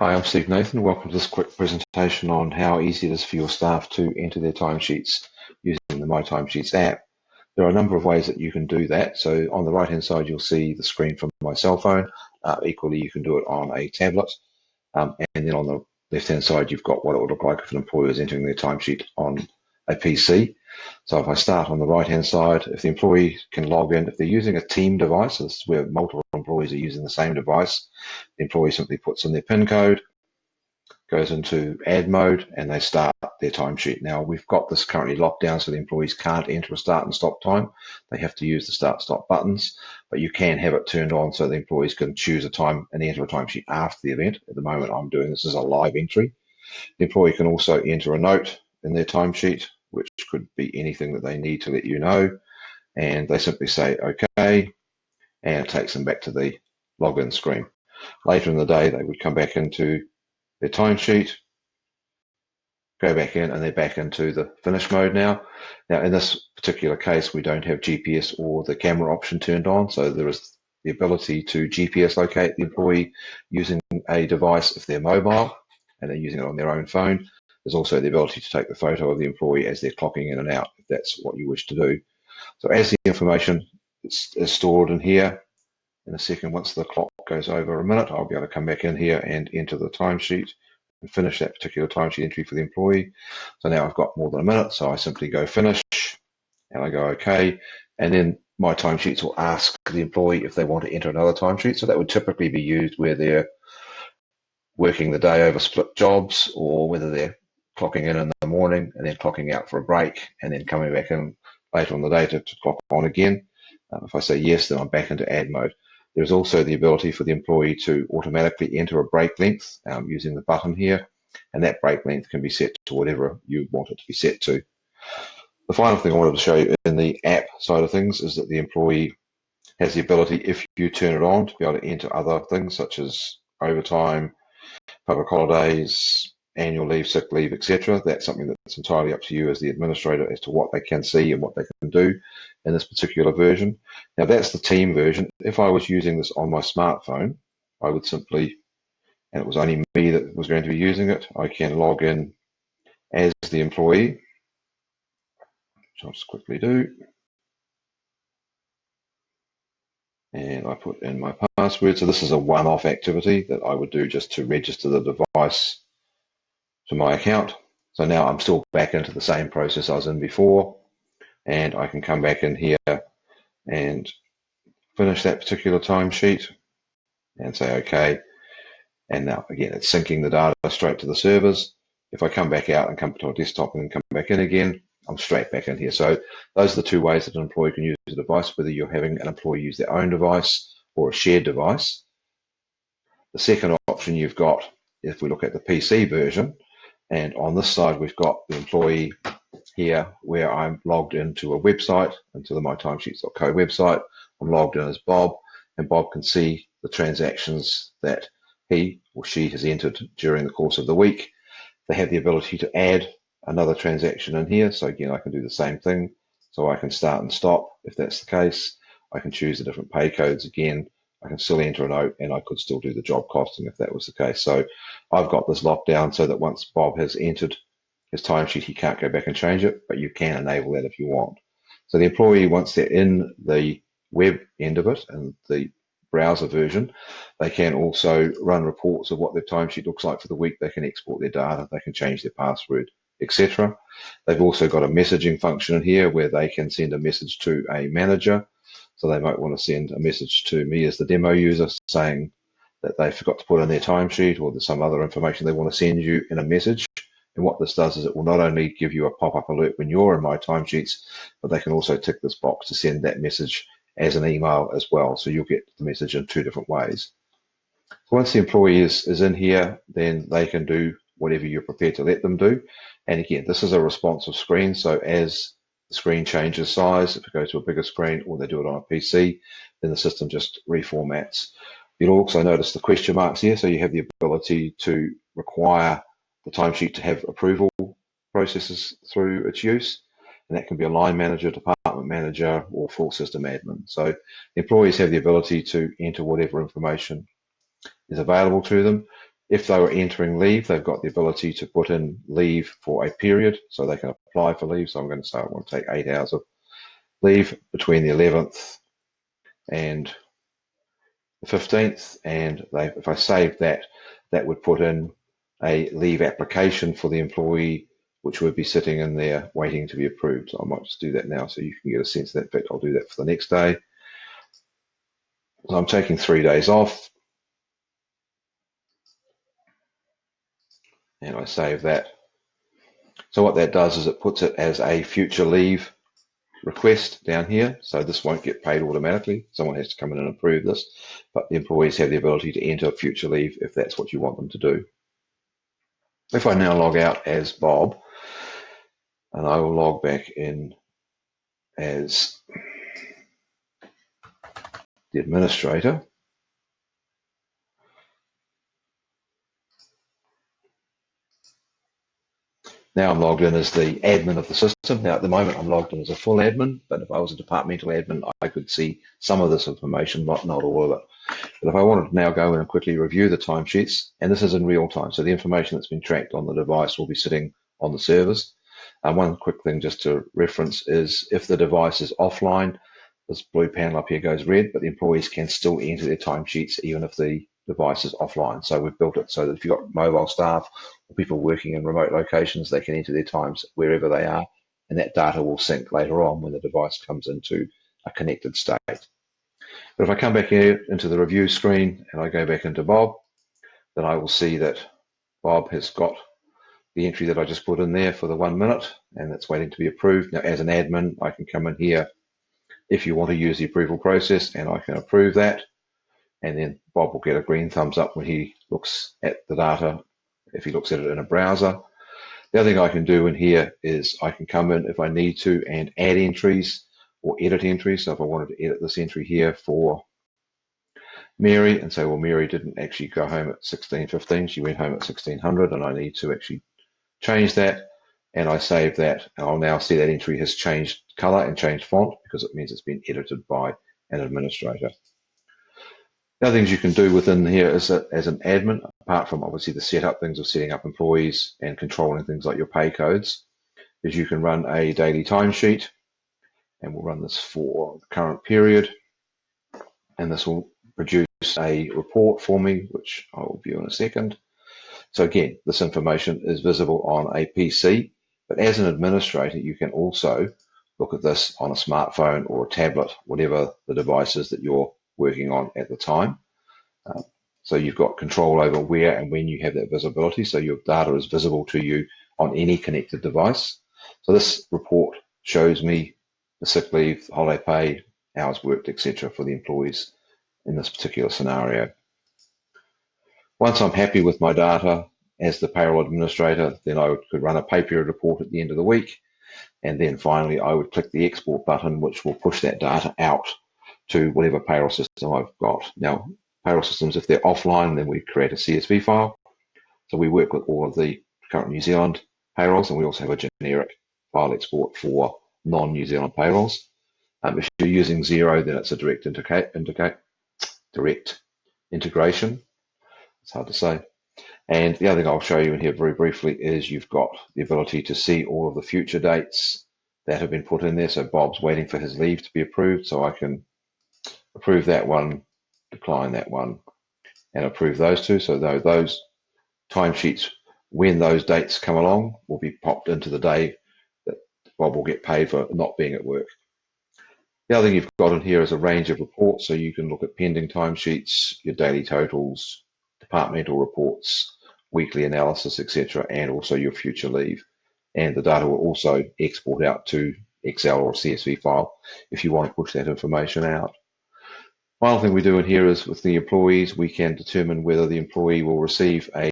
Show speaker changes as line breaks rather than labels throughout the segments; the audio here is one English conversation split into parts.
Hi, I'm Steve Nathan. Welcome to this quick presentation on how easy it is for your staff to enter their timesheets using the MyTimesheets app. There are a number of ways that you can do that. So on the right-hand side, you'll see the screen from my cell phone. Equally, you can do it on a tablet. And then on the left-hand side, you've got what it would look like if an employer is entering their timesheet on a PC. So if I start on the right-hand side, if the employee can log in, if they're using a team device, so this is where multiple employees are using the same device, the employee simply puts in their PIN code, goes into add mode, and they start their timesheet. Now, we've got this currently locked down so the employees can't enter a start and stop time. They have to use the start stop buttons, but you can have it turned on so the employees can choose a time and enter a timesheet after the event. At the moment, I'm doing this as a live entry. The employee can also enter a note in their timesheet, which could be anything that they need to let you know, and they simply say okay, and it takes them back to the login screen. Later in the day, they would come back into their timesheet, go back in, and they're back into the finish mode now. Now, in this particular case, we don't have GPS or the camera option turned on, so there is the ability to GPS locate the employee using a device if they're mobile and they're using it on their own phone. There's also the ability to take the photo of the employee as they're clocking in and out, if that's what you wish to do. So as the information is stored in here, in a second, once the clock goes over a minute, I'll be able to come back in here and enter the timesheet and finish that particular timesheet entry for the employee. So now I've got more than a minute, so I simply go finish and I go okay, and then my timesheets will ask the employee if they want to enter another timesheet. So that would typically be used where they're working the day over split jobs, or whether they're clocking in the morning and then clocking out for a break and then coming back in later on the day to clock on again. If I say yes, then I'm back into add mode. There's also the ability for the employee to automatically enter a break length using the button here, and that break length can be set to whatever you want it to be set to. The final thing I wanted to show you in the app side of things is that the employee has the ability, if you turn it on, to be able to enter other things such as overtime, public holidays, annual leave, sick leave, etc. That's something that's entirely up to you as the administrator as to what they can see and what they can do in this particular version. Now, that's the team version. If I was using this on my smartphone, I would simply, and it was only me that was going to be using it, I can log in as the employee, which I'll just quickly do. And I put in my password. So this is a one-off activity that I would do just to register the device to my account. So now I'm still back into the same process I was in before, and I can come back in here and finish that particular timesheet and say okay. And now again, it's syncing the data straight to the servers. If I come back out and come to a desktop and then come back in again, I'm straight back in here. So those are the two ways that an employee can use a device, whether you're having an employee use their own device or a shared device. The second option you've got, if we look at the PC version, and on this side we've got the employee here where I'm logged into a website, into the mytimesheets.co website. I'm logged in as Bob, and Bob can see the transactions that he or she has entered during the course of the week. They have the ability to add another transaction in here. So again, I can do the same thing. So I can start and stop if that's the case. I can choose the different pay codes again. I can still enter a note, and I could still do the job costing if that was the case. So I've got this locked down so that once Bob has entered his timesheet, he can't go back and change it, but you can enable that if you want. So the employee, once they're in the web end of it and the browser version, they can also run reports of what their timesheet looks like for the week. They can export their data, they can change their password, etc. They've also got a messaging function in here where they can send a message to a manager. So they might want to send a message to me as the demo user saying that they forgot to put in their timesheet, or there's some other information they want to send you in a message. And what this does is it will not only give you a pop-up alert when you're in My Timesheets, but they can also tick this box to send that message as an email as well. So you'll get the message in two different ways. So once the employee is in here, then they can do whatever you're prepared to let them do. And again, this is a responsive screen. So as the screen changes size, if it goes to a bigger screen or they do it on a PC, then the system just reformats. You'll also notice the question marks here. So you have the ability to require the timesheet to have approval processes through its use. And that can be a line manager, department manager, or full system admin. So employees have the ability to enter whatever information is available to them. If they were entering leave, they've got the ability to put in leave for a period, so they can apply for leave. So I'm going to say I want to take 8 hours of leave between the 11th and the 15th, and if I save that, that would put in a leave application for the employee, which would be sitting in there waiting to be approved. So I might just do that now so you can get a sense of that. In fact, I'll do that for the next day. So I'm taking 3 days off, and I save that. So what that does is it puts it as a future leave request down here. So this won't get paid automatically. Someone has to come in and approve this, but the employees have the ability to enter future leave if that's what you want them to do. If I now log out as Bob, and I will log back in as the administrator. Now I'm logged in as the admin of the system. Now at the moment I'm logged in as a full admin, but if I was a departmental admin, I could see some of this information, not all of it. But if I wanted to now go in and quickly review the timesheets, and this is in real time, so the information that's been tracked on the device will be sitting on the servers. One quick thing just to reference is if the device is offline, this blue panel up here goes red, but the employees can still enter their timesheets even if the device is offline. So we've built it so that if you've got mobile staff or people working in remote locations, they can enter their times wherever they are, and that data will sync later on when the device comes into a connected state. But if I come back here into the review screen and I go back into Bob, then I will see that Bob has got the entry that I just put in there for the 1 minute, and it's waiting to be approved. Now, as an admin, I can come in here if you want to use the approval process, and I can approve that. And then Bob will get a green thumbs up when he looks at the data, if he looks at it in a browser. The other thing I can do in here is I can come in if I need to and add entries or edit entries. So if I wanted to edit this entry here for Mary and say, well, Mary didn't actually go home at 16:15, she went home at 1600, and I need to actually change that, and I save that, and I'll now see that entry has changed color and changed font because it means it's been edited by an administrator. The other things you can do within here is that as an admin, apart from obviously the setup things of setting up employees and controlling things like your pay codes, is you can run a daily timesheet, and we'll run this for the current period, and this will produce a report for me, which I will view in a second. So again, this information is visible on a PC, but as an administrator, you can also look at this on a smartphone or a tablet, whatever the device is that you're working on at the time. So you've got control over where and when you have that visibility, so your data is visible to you on any connected device. So this report shows me the sick leave, holiday pay, hours worked, etc. for the employees in this particular scenario. Once I'm happy with my data as the payroll administrator, then I could run a pay period report at the end of the week. And then finally, I would click the export button, which will push that data out to whatever payroll system I've got. Now, payroll systems, if they're offline, then we create a CSV file. So we work with all of the current New Zealand payrolls, and we also have a generic file export for non-New Zealand payrolls. If you're using Xero, then it's a direct integration. It's hard to say. And the other thing I'll show you in here very briefly is you've got the ability to see all of the future dates that have been put in there. So Bob's waiting for his leave to be approved, so I can approve that one, decline that one, and approve those two. So those timesheets, when those dates come along, will be popped into the day that Bob will get paid for not being at work. The other thing you've got in here is a range of reports, so you can look at pending timesheets, your daily totals, departmental reports, weekly analysis, etc., and also your future leave. And the data will also export out to Excel or CSV file if you want to push that information out. Final thing we do in here is with the employees, we can determine whether the employee will receive a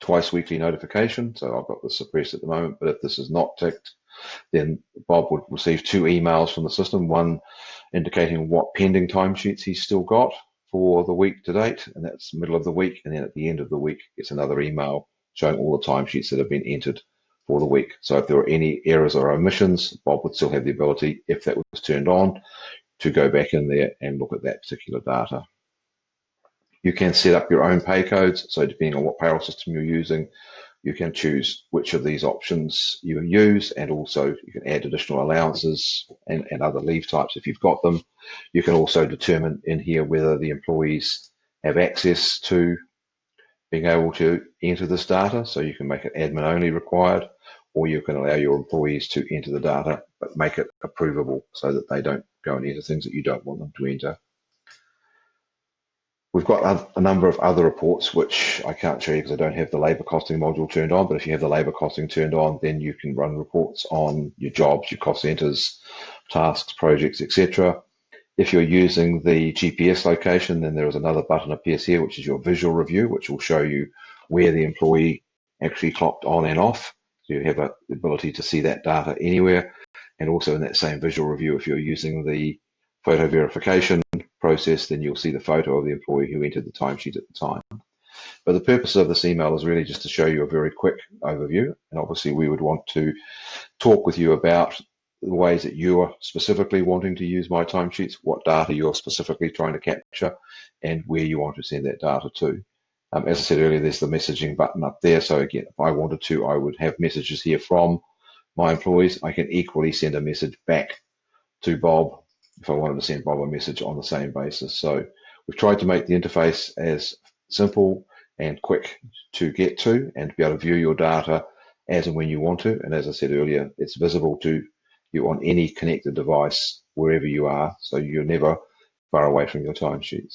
twice weekly notification. So I've got this suppressed at the moment, but if this is not ticked, then Bob would receive 2 emails from the system, one indicating what pending timesheets he's still got for the week to date, and that's the middle of the week, and then at the end of the week gets another email showing all the timesheets that have been entered for the week. So if there are any errors or omissions, Bob would still have the ability, if that was turned on, to go back in there and look at that particular data. You can set up your own pay codes. So depending on what payroll system you're using, you can choose which of these options you use, and also you can add additional allowances and other leave types if you've got them. You can also determine in here whether the employees have access to being able to enter this data. So you can make it admin only required, or you can allow your employees to enter the data, but make it approvable so that they don't go and enter things that you don't want them to enter. We've got a number of other reports, which I can't show you because I don't have the labour costing module turned on, but if you have the labour costing turned on, then you can run reports on your jobs, your cost centres, tasks, projects, etc. If you're using the GPS location, then there is another button appears here, which is your visual review, which will show you where the employee actually clocked on and off. So you have the ability to see that data anywhere. And also in that same visual review, if you're using the photo verification process, then you'll see the photo of the employee who entered the timesheet at the time. But the purpose of this email is really just to show you a very quick overview. And obviously we would want to talk with you about the ways that you're specifically wanting to use MyTimesheets, what data you're specifically trying to capture, and where you want to send that data to. As I said earlier, there's the messaging button up there. So again, if I wanted to, I would have messages here from my employees. I can equally send a message back to Bob if I wanted to send Bob a message on the same basis. So we've tried to make the interface as simple and quick to get to and to be able to view your data as and when you want to. And as I said earlier, it's visible to you on any connected device wherever you are. So you're never far away from your timesheet.